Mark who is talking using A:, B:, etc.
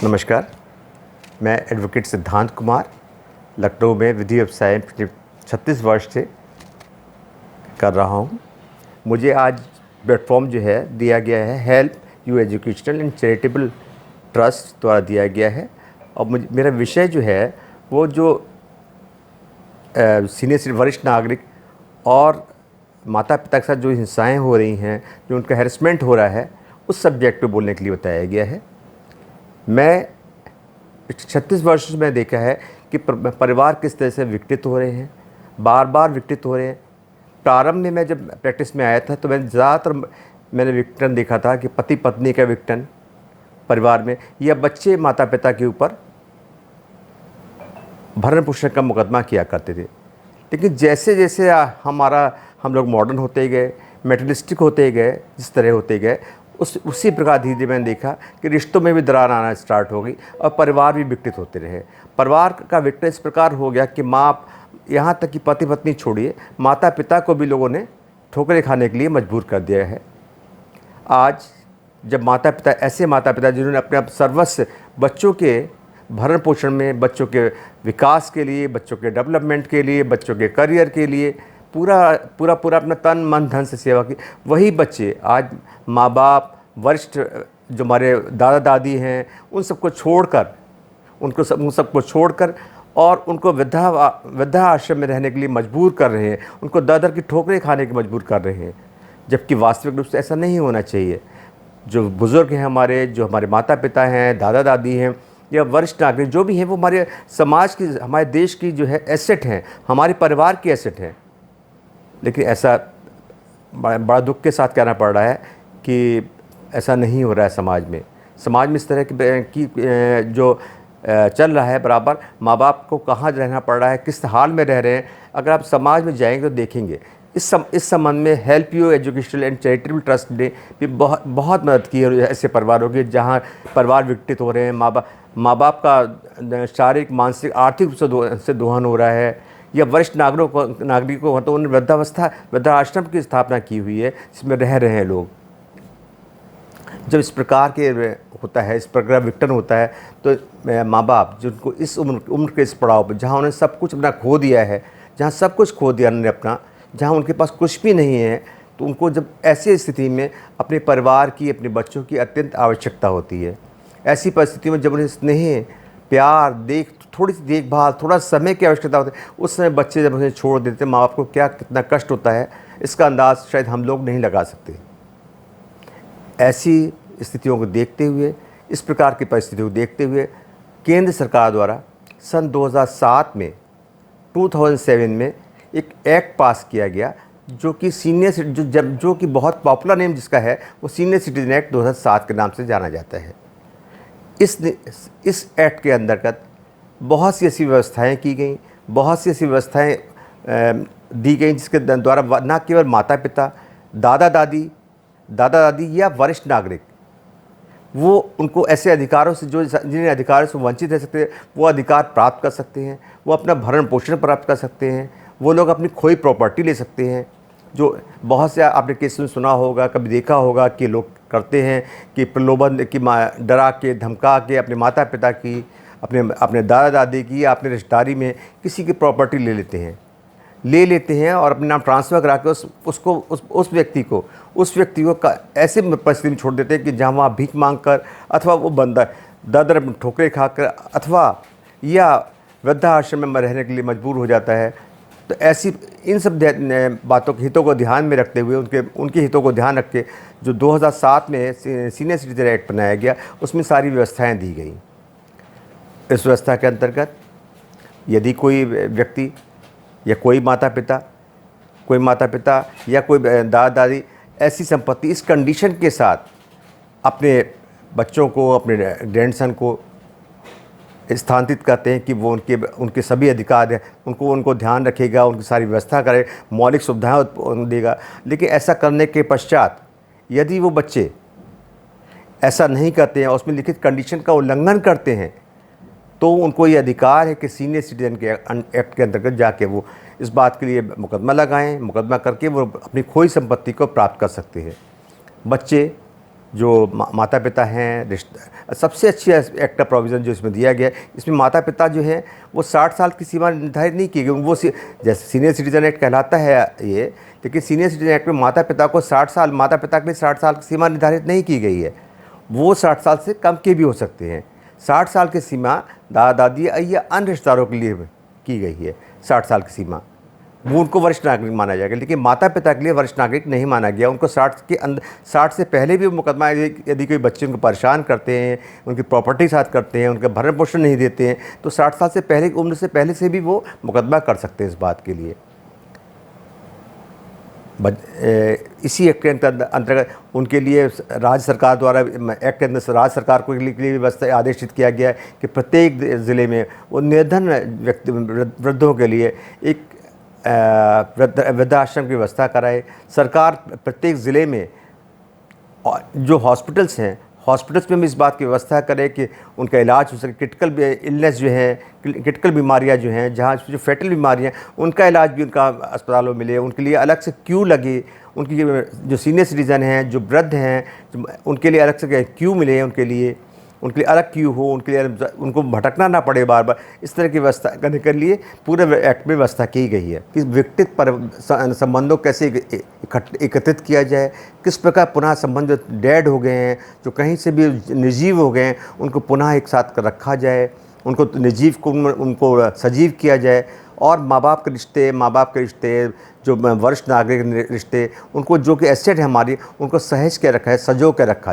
A: नमस्कार। मैं एडवोकेट सिद्धांत कुमार लखनऊ में विधि व्यवसाय 36 वर्ष से कर रहा हूँ। मुझे आज प्लेटफॉर्म जो है दिया गया है help you educational and charitable trust द्वारा दिया गया है। और मेरा विषय जो है वो जो सीनियर वरिष्ठ नागरिक और माता पिता के साथ जो हिंसाएँ हो रही हैं, जो उनका हैरेसमेंट हो रहा है, उस सब्जेक्ट पे बोलने के लिए बताया गया है। मैं 36 वर्षों से मैं देखा है कि परिवार किस तरह से विघटित हो रहे हैं, बार बार विघटित हो रहे हैं। प्रारंभ में मैं जब प्रैक्टिस में आया था तो मैंने विघटन देखा था कि पति पत्नी का विघटन परिवार में, या बच्चे माता पिता के ऊपर भरण पोषण का मुकदमा किया करते थे। लेकिन जैसे जैसे हम लोग मॉडर्न होते गए, मेटलिस्टिक होते गए, जिस तरह होते गए, उसी प्रकार धीरे धीरे मैंने देखा कि रिश्तों में भी दरार आना स्टार्ट हो गई और परिवार भी विघटित होते रहे। परिवार का विघटन इस प्रकार हो गया कि माँ, यहाँ तक कि पति पत्नी छोड़िए, माता पिता को भी लोगों ने ठोकरें खाने के लिए मजबूर कर दिया है। आज जब ऐसे माता पिता जिन्होंने अपने आप सर्वस्व बच्चों के भरण पोषण में, बच्चों के विकास के लिए, बच्चों के डेवलपमेंट के लिए, बच्चों के करियर के लिए पूरा अपना तन मन धन से सेवा की, वही बच्चे आज माँ बाप, वरिष्ठ जो हमारे दादा दादी हैं, उन सबको छोड़कर और उनको वृद्धा आश्रम में रहने के लिए मजबूर कर रहे हैं, उनको दर दर की ठोकरें खाने के मजबूर कर रहे हैं। जबकि वास्तविक रूप से ऐसा नहीं होना चाहिए। जो बुज़ुर्ग हैं हमारे, जो हमारे माता पिता हैं, दादा दादी हैं, या वरिष्ठ नागरिक जो भी हैं, वो हमारे समाज की, हमारे देश की जो है एसेट हैं, हमारे परिवार की एसेट हैं। लेकिन ऐसा बड़ा दुख के साथ कहना पड़ रहा है कि ऐसा नहीं हो रहा है समाज में इस तरह की जो चल रहा है। बराबर माँ बाप को कहाँ रहना पड़ रहा है, किस हाल में रह रहे हैं। अगर आप समाज में जाएंगे तो देखेंगे। इस संबंध में help you educational and charitable trust ने भी बहुत मदद की है ऐसे परिवारों की जहाँ परिवार विघटित हो रहे हैं, माँ बाप का शारीरिक, मानसिक, आर्थिक रूप से दोहन हो रहा है, या वरिष्ठ नागरिकों तो उन्होंने वृद्धाश्रम की स्थापना की हुई है जिसमें रह रहे हैं लोग। जब इस प्रकार के होता है, इस प्रकार विघटन होता है, तो माँ बाप जिनको इस उम्र के इस पड़ाव पर, जहाँ उन्होंने सब कुछ अपना खो दिया है, जहाँ सब कुछ खो दिया उन्होंने अपना, जहाँ उनके पास कुछ भी नहीं है, तो उनको जब ऐसी स्थिति में अपने परिवार की, अपने बच्चों की अत्यंत आवश्यकता होती है। ऐसी परिस्थिति में जब उन्हें स्नेह, प्यार, थोड़ी सी देखभाल, थोड़ा समय की आवश्यकता होती है, उस समय बच्चे जब उन्हें छोड़ देते हैं, माँ बाप को कितना कष्ट होता है, इसका अंदाज़ शायद हम लोग नहीं लगा सकते। ऐसी स्थितियों को देखते हुए, इस प्रकार की परिस्थितियों को देखते हुए, केंद्र सरकार द्वारा सन 2007 में 2007 में एक एक्ट पास किया गया जो कि बहुत पॉपुलर नेम जिसका है वो सीनियर सिटीजन एक्ट 2007 के नाम से जाना जाता है। इस एक्ट के अंतर्गत बहुत सी ऐसी व्यवस्थाएं की गई, बहुत सी ऐसी व्यवस्थाएं दी गई जिसके द्वारा न केवल माता पिता, दादा दादी या वरिष्ठ नागरिक, वो उनको ऐसे अधिकारों से जिन अधिकारों से वंचित रह सकते हैं, वो अधिकार प्राप्त कर सकते हैं, वो अपना भरण पोषण प्राप्त कर सकते हैं, वो लोग अपनी खोई प्रॉपर्टी ले सकते हैं। जो बहुत से आपने केस में सुना होगा, कभी देखा होगा कि लोग करते हैं कि प्रलोभन की डरा के, धमका के अपने माता पिता की, अपने दादा दादी की या अपने रिश्तेदारी में किसी की प्रॉपर्टी ले लेते हैं और अपने नाम ट्रांसफ़र करा के उस व्यक्ति को ऐसे परिस्थिति में छोड़ देते हैं कि जहाँ वहाँ भीख मांग कर, अथवा वो बंदा दर ठोकरें खाकर, अथवा या वृद्धाश्रम में रहने के लिए मजबूर हो जाता है। तो ऐसी इन सब बातों के हितों को ध्यान में रखते हुए, उनके हितों को ध्यान रख के जो 2007 में सीनियर सिटीजन एक्ट बनाया गया, उसमें सारी व्यवस्थाएं दी गई। इस व्यवस्था के अंतर्गत यदि कोई व्यक्ति या कोई माता पिता या कोई दादा दादी ऐसी संपत्ति इस कंडीशन के साथ अपने बच्चों को, अपने ग्रैंडसन को स्थानांतरित करते हैं कि वो उनके सभी अधिकार हैं, उनको ध्यान रखेगा, उनकी सारी व्यवस्था करे, मौलिक सुविधाएं देगा। लेकिन ऐसा करने के पश्चात यदि वो बच्चे ऐसा नहीं करते हैं और उसमें लिखित कंडीशन का उल्लंघन करते हैं, तो उनको ये अधिकार है कि सीनियर सिटीजन के एक्ट के अंतर्गत जाके वो इस बात के लिए मुकदमा लगाएं, मुकदमा करके वो अपनी खोई संपत्ति को प्राप्त कर सकते हैं। बच्चे जो माता पिता हैं, रिश्ता सबसे अच्छी एक्ट का प्रोविज़न जो इसमें दिया गया है, इसमें माता पिता जो हैं वो 60 साल की सीमा निर्धारित नहीं की गई। वो जैसे सीनियर सिटीज़न एक्ट कहलाता है ये, लेकिन सीनियर सिटीज़न एक्ट में माता पिता को 60 साल, माता पिता के लिए 60 साल की सीमा निर्धारित नहीं की गई है। वो 60 साल से कम के भी हो सकते हैं। 60 साल की सीमा दादा दादी या अन्य रिश्तेदारों के लिए की गई है। 60 साल की सीमा वो उनको वरिष्ठ नागरिक माना जाएगा, लेकिन माता पिता के लिए वरिष्ठ नागरिक नहीं माना गया। उनको 60 के अंदर, 60 से पहले भी मुकदमा यदि कोई बच्चे उनको परेशान करते हैं, उनकी प्रॉपर्टी के साथ करते हैं, उनका भरण पोषण नहीं देते हैं, तो 60 साल से पहले उम्र से पहले से भी वो मुकदमा कर सकते हैं इस बात के लिए। इसी एक्ट के अंतर्गत उनके लिए राज्य सरकार द्वारा एक्ट के अंदर राज्य सरकार को लिए व्यवस्था आदेशित किया गया है कि प्रत्येक ज़िले में वो निर्धन व्यक्ति वृद्धों के लिए एक वृद्धाश्रम की व्यवस्था कराए। सरकार प्रत्येक ज़िले में जो हॉस्पिटल्स हैं, हॉस्पिटल्स में भी इस बात की व्यवस्था करे कि उनका इलाज हो सके। क्रिटिकल इलनेस जो है, क्रिटिकल बीमारियां जो हैं, जहाँ जो फैटल बीमारियां, उनका इलाज भी उनका अस्पतालों में मिले। उनके लिए अलग से क्यू लगे। उनकी जो सीनियर सिटीज़न हैं, जो वृद्ध हैं, उनके लिए अलग से क्यू मिले। उनके लिए अलग क्यू हो, उनके लिए उनको भटकना ना पड़े बार बार। इस तरह की व्यवस्था करने के लिए पूरे एक्ट में व्यवस्था की गई है कि विकटित पर संबंधों कैसे एकत्रित किया जाए, किस प्रकार पुनः संबंध जो डेड हो गए हैं, जो कहीं से भी निर्जीव हो गए हैं, उनको पुनः एक साथ रखा जाए, उनको निर्जीव को उनको सजीव किया जाए। और माँ बाप के रिश्ते, जो वरिष्ठ नागरिक रिश्ते, उनको जो कि एसेट है हमारी, उनको सहेज के रखा है, सजो के रखा है।